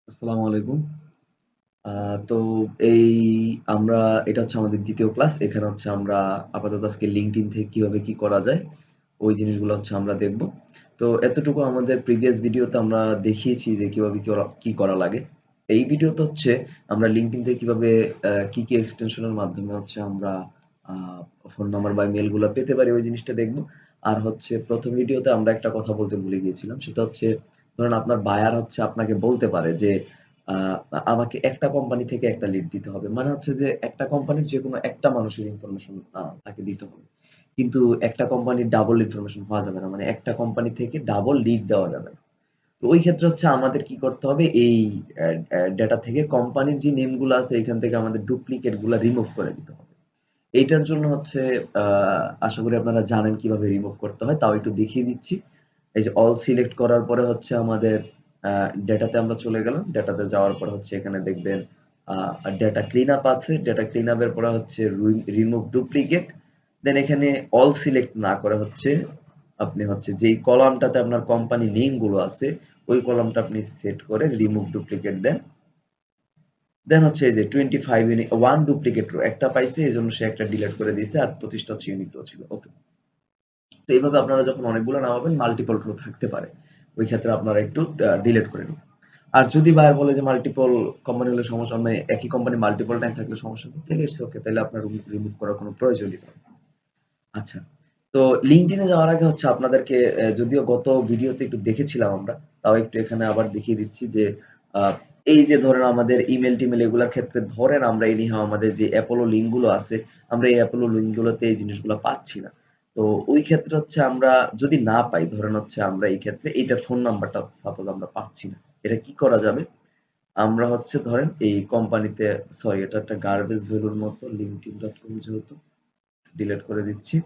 আসসালামু আলাইকুম। তো এই আমরা এটা হচ্ছে আমাদের ২য় ক্লাস। এখানে হচ্ছে আমরা আপাতত আজকে LinkedIn থেকে কিভাবে কি করা যায়, ওই জিনিসগুলো হচ্ছে আমরা দেখব। তো এতটুকু আমাদের প্রিভিয়াস ভিডিওতে আমরা দেখিয়েছি যে কিভাবে কি করা লাগে। এই ভিডিওতে হচ্ছে আমরা LinkedIn থেকে কিভাবে কি এক্সটেনশন এর মাধ্যমে হচ্ছে আমরা আ ফোন নাম্বার বা মেইল গুলা পেতে পারি ওই জিনিসটা দেখব। আর হচ্ছে ১ম ভিডিওতে আমরা একটা কথা বলতে ভুলে গিয়েছিলাম। সেটা হচ্ছে ধরেন আপনার বায়ার হচ্ছে আপনাকে বলতে পারে যে আ আমাকে একটা কোম্পানি থেকে একটা লিড দিতে হবে। মানে হচ্ছে যে একটা কোম্পানির যেকোনো একটা মানুষের ইনফরমেশন তাকে দিতে হবে। কিন্তু একটা কোম্পানির ডাবল ইনফরমেশন হওয়া যাবে না। মানে একটা কোম্পানি থেকে ডাবল লিড দেওয়া যাবে না। তো ওই ক্ষেত্রে হচ্ছে আমাদের কি করতে হবে এই ডেটা থেকে কোম্পানির যে নেম গুলো আছে এখান থেকে আমাদের ডুপ্লিকেট গুলা রিমুভ করে দিতে হবে। এইটার জন্য হচ্ছে আ আশা করি আপনারা জানেন কিভাবে রিমুভ করতে হয়। তাও একটু দেখিয়ে দিচ্ছি। এই যে অল সিলেক্ট করার পরে হচ্ছে আমাদের আ ডেটাতে আমরা চলে গেলাম। ডেটাতে যাওয়ার পরে হচ্ছে এখানে দেখবেন আ ডেটা ক্লিনআপ আছে। ডেটা ক্লিনআপ এর পরে হচ্ছে রিমুভ ডুপ্লিকেট। দেন এখানে অল সিলেক্ট না করে হচ্ছে আপনি হচ্ছে যেই কলামটাতে আপনার কোম্পানি নেম গুলো আছে ওই কলামটা আপনি সেট করে রিমুভ ডুপ্লিকেট দেন। দেন হচ্ছে এই যে 25 1 ডুপ্লিকেট রো একটা পাইছে এজন্য সে একটা ডিলিট করে দিয়েছে আর 25 টা হচ্ছে ইউনিক রো ছিল। ওকে। তো এইভাবে আপনারা যখন অনেকগুলো নামাবেন মাল্টিপল রো থাকতে পারে। ওই ক্ষেত্রে আপনারা একটু ডিলিট করে নিন। আর যদি বায়ার বলে যে মাল্টিপল কোম্পানি হলে সমস্যা মানে একই কোম্পানি মাল্টিপল টাইম থাকলে সমস্যা নেই তাহলে ইটস ওকে তাহলে আপনার রিমুভ করার কোনো প্রয়োজনই নেই। আচ্ছা। তো LinkedIn এ যাওয়ার আগে হচ্ছে আপনাদেরকে যদিও গত ভিডিওতে একটু দেখেছিলাম আমরা, তাও একটু এখানে আবার দেখিয়ে দিচ্ছি যে আ এই যে ধরেন আমাদের ইমেইল-টিমেইল এগুলার ক্ষেত্রে ধরেন আমরা এনিহাউ আমাদের যে অ্যাপোলো লিংক গুলো আছে, আমরা এই অ্যাপোলো লিংক গুলোতে এই জিনিসগুলা পাচ্ছি না। তো ওই ক্ষেত্রে হচ্ছে আমরা যদি না পাই ধরেন হচ্ছে আমরা এই ক্ষেত্রে এইটার ফোন নাম্বারটা সাপোজ আমরা পাচ্ছি না। এটা কি করা যাবে? আমরা হচ্ছে ধরেন এই কোম্পানিতে সরি এটা একটা গার্বেজ ভ্যালুর মতো linkedin.com যেহেতু ডিলিট করে দিচ্ছি।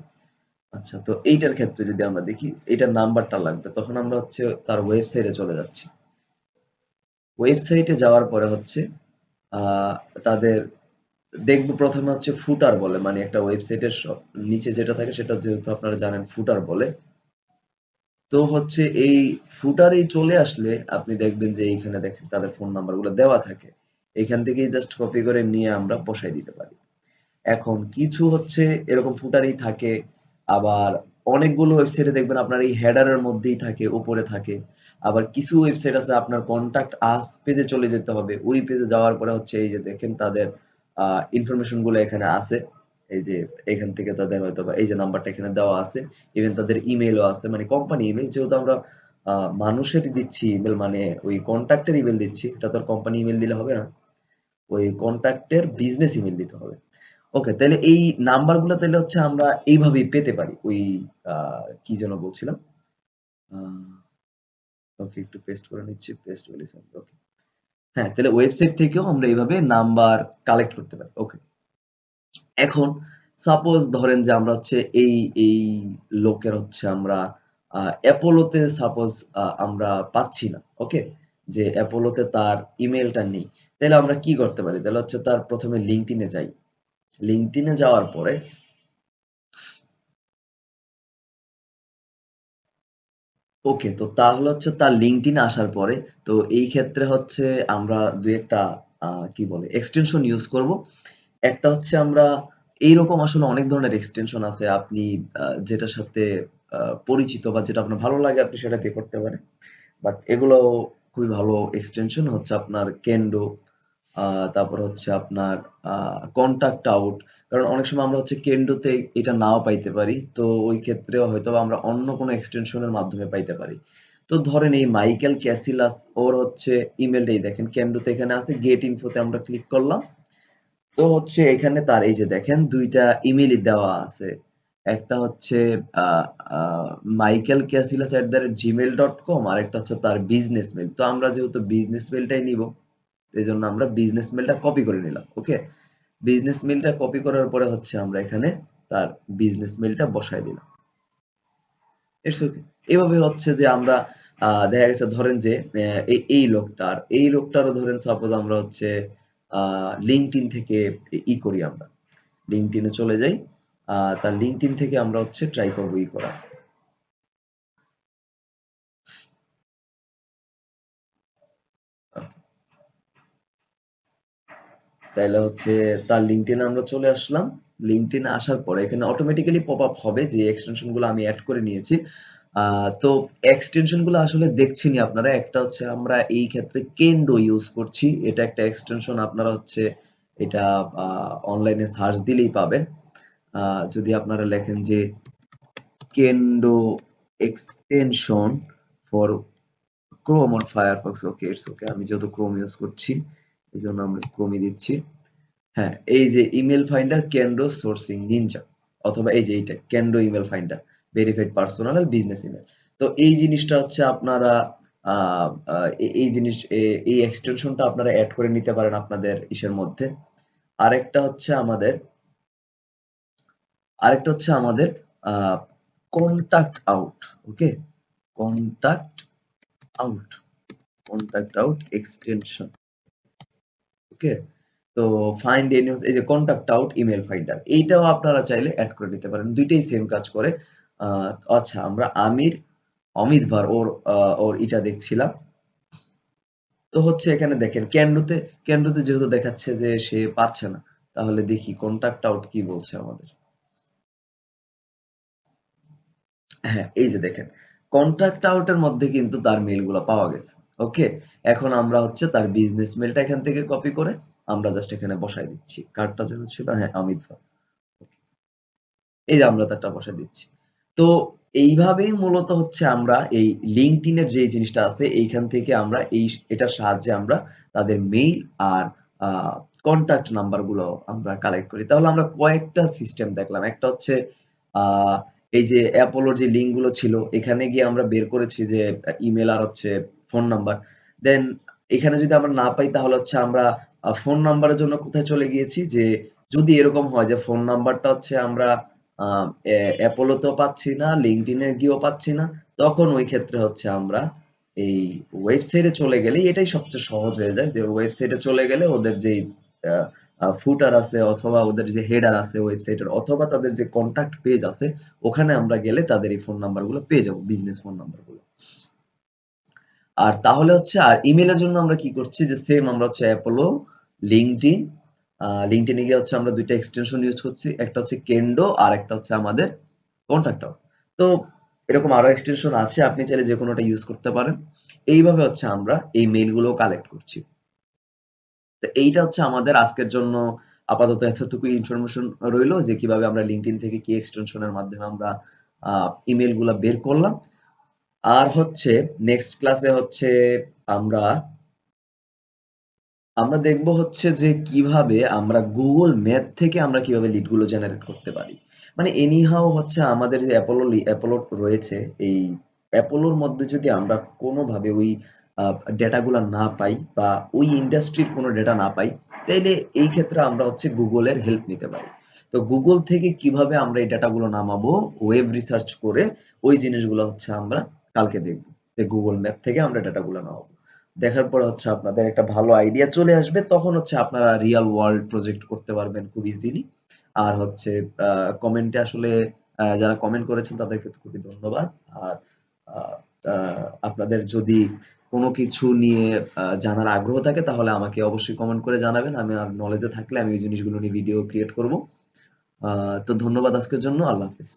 আচ্ছা তো এইটার ক্ষেত্রে যদি আমরা দেখি এইটার নাম্বারটা লাগবে তখন আমরা হচ্ছে তার ওয়েবসাইটে চলে যাচ্ছি। ওয়েবসাইটে যাওয়ার পরে হচ্ছে আহ, তাদের দেখবো প্রথমে হচ্ছে ফুটার বলে মানে একটা ওয়েবসাইটের নিচে যেটা থাকে সেটা যেহেতু আপনারা জানেন ফুটার বলে। তো হচ্ছে এই ফুটারেই চলে আসলে আপনি দেখবেন যে এইখানে দেখেন তাদের ফোন নাম্বার গুলো দেওয়া থাকে। এখান থেকেই জাস্ট কপি করে নিয়ে আমরা বসাই দিতে পারি। এখন কিছু হচ্ছে এরকম ফুটারেই থাকে আবার অনেকগুলো ওয়েবসাইটে দেখবেন আপনার এই হেডারের মধ্যেই থাকে উপরে থাকে আবার কিছু ওয়েবসাইট আছে আপনার কন্টাক্ট আস পেজে চলে যেতে হবে ওই পেজে যাওয়ার পরে হচ্ছে এই যে দেখেন তাদের ইনফরমেশন গুলো এখানে আছে এই যে এখান থেকে তাদের হয়তো বা এই যে নাম্বারটা এখানে দেওয়া আছে ইভেন তাদের ইমেলও আছে মানে কোম্পানি ইমেল যেহেতু আমরা মানুষের দিচ্ছি ইমেল মানে ওই কন্ট্যাক্টের ইমেল দিচ্ছি এটা তো আর কোম্পানি ইমেল দিলে হবে না ওই কন্ট্যাক্টের বিজনেস ইমেল দিতে হবে ওকে তাহলে এই নাম্বারগুলো তাহলে হচ্ছে আমরা এইভাবেই পেতে পারি ওই কি যেন বলছিলাম ওকে একটু পেস্ট করে নিচ্ছি পেস্ট ভ্যালিস ওকে হ্যাঁ তাহলে ওয়েবসাইট থেকেও আমরা এইভাবে নাম্বার কালেক্ট করতে পারি ওকে এখন সাপোজ ধরেন যে আমরা হচ্ছে এই লোকের হচ্ছে আমরা অ্যাপোলোতে সাপোজ আমরা পাচ্ছি না ওকে যে অ্যাপোলোতে তার ইমেলটা নেই তাহলে আমরা কি করতে পারি তাহলে হচ্ছে তার প্রথমে লিঙ্কডইনে যাই লিঙ্কডইনে যাওয়ার পরে ওকে তো তাহলে হচ্ছে তার লিঙ্কডইন আসার পরে তো এই ক্ষেত্রে হচ্ছে আমরা দুই একটা কি বলে এক্সটেনশন ইউজ করব একটা হচ্ছে আমরা এইরকম আসলে অনেক ধরনের এক্সটেনশন আছে আপনি যেটার সাথে পরিচিত বা যেটা আপনার ভালো লাগে আপনি সেটা দিয়ে করতে পারেন বাট এগুলো খুবই ভালো এক্সটেনশন হচ্ছে আপনার কেন্ডো তারপর হচ্ছে আপনার কন্টাক্ট আউট কারণ অনেক সময় আমরা হচ্ছে কেন্ডোতে এটা নাও পাইতে পারি তো ওই ক্ষেত্রেও হয়তো বা আমরা অন্য কোনো এক্সটেনশনের মাধ্যমে পাইতে পারি তো ধরেন এই মাইকেল ক্যাসিলাস ওর হচ্ছে ইমেলটাই দেখেন কেন্ডোতে এখানে আছে গেট ইনফোতে আমরা ক্লিক করলাম তো হচ্ছে এখানে তার এই যে দেখেন ২ টা ইমেইলই দেওয়া আছে। একটা হচ্ছে আ আ michaelcasillas@gmail.com আরেকটা হচ্ছে তার বিজনেস মেইল। তো আমরা যেহেতু বিজনেস মেইলটাই নিবো, এজন্য আমরা বিজনেস মেইলটা কপি করে নিলাম। ওকে? বিজনেস মেইলটা কপি করার পরে হচ্ছে আমরা এখানে তার বিজনেস মেইলটা বসায় দিলাম। It's okay. এভাবে হচ্ছে যে আমরা দেখা গেছে ধরেন যে এই লোকটারও ধরেন সাপোজ আমরা হচ্ছে আ LinkedIn থেকে করি আমরা। LinkedIn এ চলে যাই। তার LinkedIn থেকে আমরা হচ্ছে ট্রাই করব করা। ওকে। তাইলে হচ্ছে তার লিঙ্কডইনে আমরা চলে আসলাম। লিঙ্কডইনে আসার পরে এখানে অটোমেটিক্যালি পপ আপ হবে যে এক্সটেনশন গুলো আমি এড করে নিয়েছি। তো এক্সটেনশন গুলো আসলে দেখছেনই আপনারা। একটা হচ্ছে আমরা এই ক্ষেত্রে কেন্ডো ইউজ করছি। এটা একটা এক্সটেনশন, আপনারা হচ্ছে এটা অনলাইনে সার্চ দিলেই পাবেন। যদি আপনারা লেখেন যে Kendo extension for Chrome or Firefox, okay it's okay. আমি যেহেতু ক্রোম ইউজ করছি এজন্য আমরা ক্রোমই দিচ্ছি। হ্যাঁ, এই যে ইমেল ফাইন্ডার ক্যান্ডো সোর্সিং নিনজা, অথবা এই যে এইটা ক্যান্ডো ইমেল ফাইন্ডার ভেরিফাইড পার্সোনাল আর বিজনেস ইমেল। তো এই জিনিসটা হচ্ছে আপনারা এই জিনিস এই এক্সটেনশনটা আপনারা অ্যাড করে নিতে পারেন আপনাদের ইসের মধ্যে। আরেকটা হচ্ছে আমাদের আরেকটা হচ্ছে আমাদের contact out, okay, contact out, contact out extension, okay. তো ফাইন্ড এনি, এই যে কন্টাক্ট আউট ইমেল ফাইন্ডার, এইটাও আপনারা চাইলে অ্যাড করে নিতে পারেন। দুইটাই সেম কাজ করে। আচ্ছা, আমরা অমিত ভার ওর এটা দেখছিলাম। তো হচ্ছে এখানে দেখেন ক্যান্ডোতে যেহেতু দেখাচ্ছে যে সে পাচ্ছে না, তাহলে দেখি কন্টাক্ট আউট কি বলছে আমাদের। হ্যাঁ, এই যে দেখেন কন্টাক্ট আউট এর মধ্যে কিন্তু তার মেইলগুলো পাওয়া গেছে। ওকে, এখন আমরা হচ্ছে তার বিজনেস মেইলটা এখান থেকে কপি করে আমরা জাস্ট এখানে বসাই দিচ্ছি। কার্ডটা যেন ছিল, হ্যাঁ, অমিত ভার। এই যে আমরা তারটা বসায় দিচ্ছি। তো এইভাবেই মূলত হচ্ছে আমরা এই LinkedIn এর যে জিনিসটা আছে এইখান থেকে আমরা এটার সাহায্যে আমরা তাদের মেইল আর আ কনট্যাক্ট নাম্বার গুলো আমরা কালেক্ট করি। তাহলে আমরা কয়েকটা সিস্টেম দেখলাম। একটা হচ্ছে আ এই যে অ্যাপোলোর যে লিঙ্ক গুলো ছিল এখানে গিয়ে আমরা বের করেছি যে ইমেল আর হচ্ছে ফোন নাম্বার। দেন এখানে যদি আমরা না পাই তাহলে হচ্ছে আমরা ফোন নাম্বারের জন্য কোথায় চলে গিয়েছি, যে যদি এরকম হয় যে ফোন নাম্বারটা হচ্ছে আমরা আ অ্যাপোলোতেও পাচ্ছি না, LinkedIn এ গিয়েও পাচ্ছি না, তখন ওই ক্ষেত্রে হচ্ছে আমরা এই ওয়েবসাইটে চলে গেলেই এটাই সবচেয়ে সহজ হয়ে যায়, যে ওয়েবসাইটে চলে গেলে ওদের যেই আ আ ফুটার আছে অথবা ওদের যে হেডার আছে ওয়েবসাইটের, অথবা তাদের যে কনট্যাক্ট পেজ আছে ওখানে আমরা গেলে তাদের এই ফোন নাম্বার গুলো পেয়ে যাবো, বিজনেস ফোন নাম্বার গুলো। আর তাহলে হচ্ছে আর ইমেইলের জন্য আমরা কি করছি, যে সেম আমরা হচ্ছে অ্যাপোলো, লিঙ্কডইন, লিঙ্কডইন এ গিয়ে হচ্ছে আমরা ২ টা এক্সটেনশন ইউজ করছি। একটা হচ্ছে কেন্ডো আর একটা হচ্ছে আমাদের কনট্যাক্ট আউট। তো এরকম আরো এক্সটেনশন আছে, আপনি চাইলে যেকোনোটা ইউজ করতে পারেন। এইভাবে হচ্ছে আমরা এই মেইল গুলো কালেক্ট করছি। তো এইটা হচ্ছে আমাদের আজকের জন্য আপাতত এতটুকুই ইনফরমেশন রইলো, যে কিভাবে আমরা লিঙ্কডইন থেকে কি এক্সটেনশনের মাধ্যমে আমরা আ ইমেইল গুলা বের করলাম। আর হচ্ছে নেক্সট ক্লাসে হচ্ছে আমরা আমরা দেখব হচ্ছে যে কিভাবে আমরা Google ম্যাপ থেকে আমরা কিভাবে লিড গুলো জেনারেট করতে পারি। মানে এনিহাউ হচ্ছে আমাদের যে অ্যাপোলো রয়েছে, এই অ্যাপোলোর মধ্যে যদি আমরা কোনোভাবে ওই আ ডেটা গুলা না পাই বা ওই ইন্ডাস্ট্রির কোনো ডেটা না পাই, তাইলে এই ক্ষেত্রে আমরা হচ্ছে Google এর হেল্প নিতে পারি। তো Google থেকে কিভাবে আমরা এই ডেটা গুলো নামাবো ওয়েব রিসার্চ করে, ওই জিনিসগুলো হচ্ছে আমরা কালকে দেখব। যে Google ম্যাপ থেকে আমরা ডেটা গুলো নামাবো। দেখার পরে হচ্ছে আপনাদের একটা ভালো আইডিয়া চলে আসবে। তখন হচ্ছে আপনারা রিয়াল ওয়ার্ল্ড প্রজেক্ট করতে পারবেন খুব ইজিলি। আর হচ্ছে কমেন্টে আসলে যারা কমেন্ট করেছেন তাদেরকে তো খুবই ধন্যবাদ। আর আ আ আপনাদের যদি কোনো কিছু নিয়ে জানার আগ্রহ থাকে তাহলে আমাকে অবশ্যই কমেন্ট করে জানাবেন। আমি আর নলেজে থাকলে আমি ওই জিনিসগুলো নিয়ে ভিডিও ক্রিয়েট করব। তো ধন্যবাদ আজকের জন্য। আল্লাহ হাফেজ।